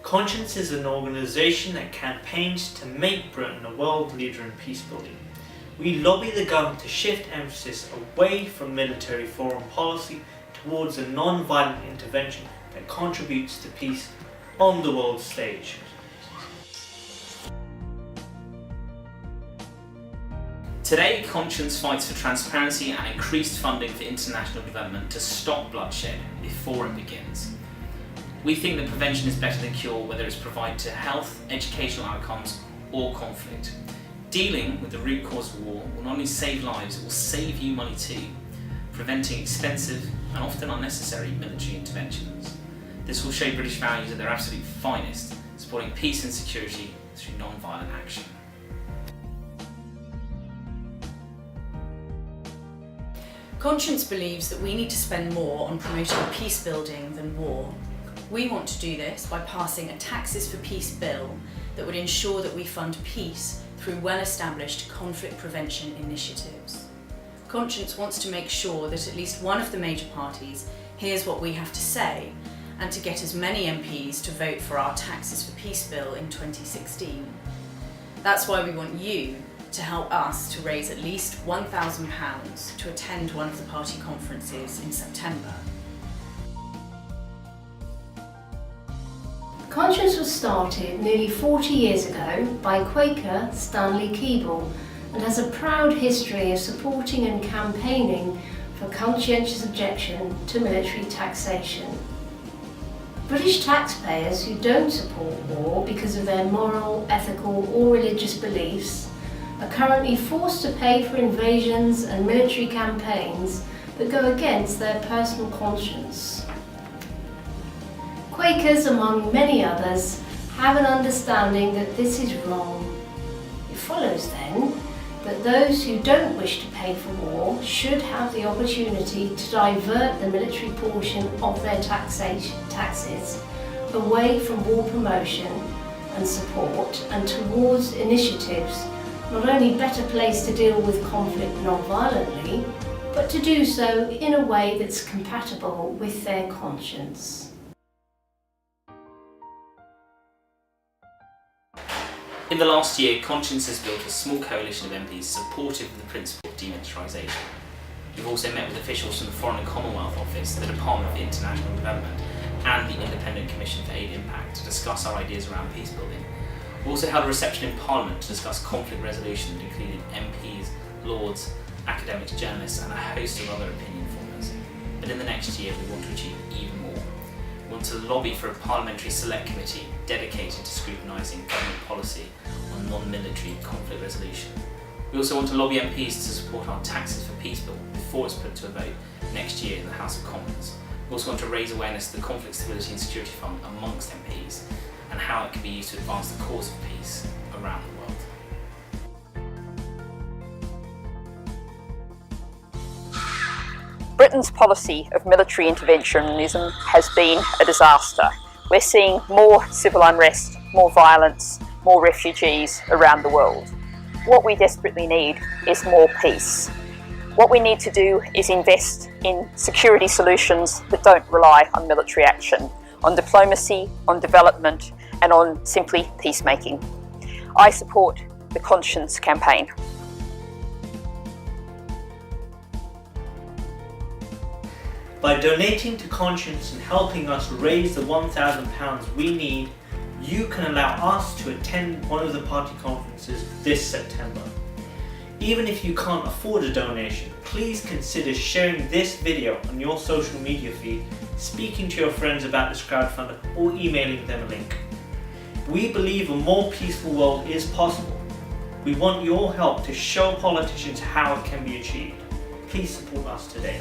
Conscience is an organisation that campaigns to make Britain a world leader in peace building. We lobby the government to shift emphasis away from military foreign policy towards a non-violent intervention that contributes to peace on the world stage. Today, Conscience fights for transparency and increased funding for international development to stop bloodshed before it begins. We think that prevention is better than cure, whether it's provided to health, educational outcomes, or conflict. Dealing with the root cause of war will not only save lives, it will save you money too, preventing expensive and often unnecessary military interventions. This will show British values at their absolute finest, supporting peace and security through non-violent action. Conscience believes that we need to spend more on promoting peace building than war. We want to do this by passing a Taxes for Peace bill that would ensure that we fund peace through well-established conflict prevention initiatives. Conscience wants to make sure that at least one of the major parties hears what we have to say and to get as many MPs to vote for our Taxes for Peace bill in 2016. That's why we want you to help us to raise at least £1,000 to attend one of the party conferences in September. Conscience was started nearly 40 years ago by Quaker Stanley Keeble and has a proud history of supporting and campaigning for conscientious objection to military taxation. British taxpayers who don't support war because of their moral, ethical or religious beliefs are currently forced to pay for invasions and military campaigns that go against their personal conscience. Quakers, among many others, have an understanding that this is wrong. It follows then that those who don't wish to pay for war should have the opportunity to divert the military portion of their taxes away from war promotion and support and towards initiatives not only better placed to deal with conflict non-violently, but to do so in a way that's compatible with their conscience. In the last year, Conscience has built a small coalition of MPs supportive of the principle of demilitarisation. We've also met with officials from the Foreign and Commonwealth Office, the Department for International Development and the Independent Commission for Aid Impact to discuss our ideas around peace building. We also held a reception in Parliament to discuss conflict resolution that included MPs, lords, academics, journalists and a host of other opinion formers. But in the next year we want to achieve even more. We want to lobby for a parliamentary select committee dedicated to scrutinising government policy on non-military conflict resolution. We also want to lobby MPs to support our Taxes for Peace bill before it's put to a vote next year in the House of Commons. We also want to raise awareness of the Conflict Stability and Security Fund amongst MPs and how it can be used to advance the cause of peace around the world. Britain's policy of military interventionism has been a disaster. We're seeing more civil unrest, more violence, more refugees around the world. What we desperately need is more peace. What we need to do is invest in security solutions that don't rely on military action, on diplomacy, on development, and on simply peacemaking. I support the Conscience campaign. By donating to Conscience and helping us raise the £1,000 we need, you can allow us to attend one of the party conferences this September. Even if you can't afford a donation, please consider sharing this video on your social media feed, speaking to your friends about this crowdfunder, or emailing them a link. We believe a more peaceful world is possible. We want your help to show politicians how it can be achieved. Please support us today.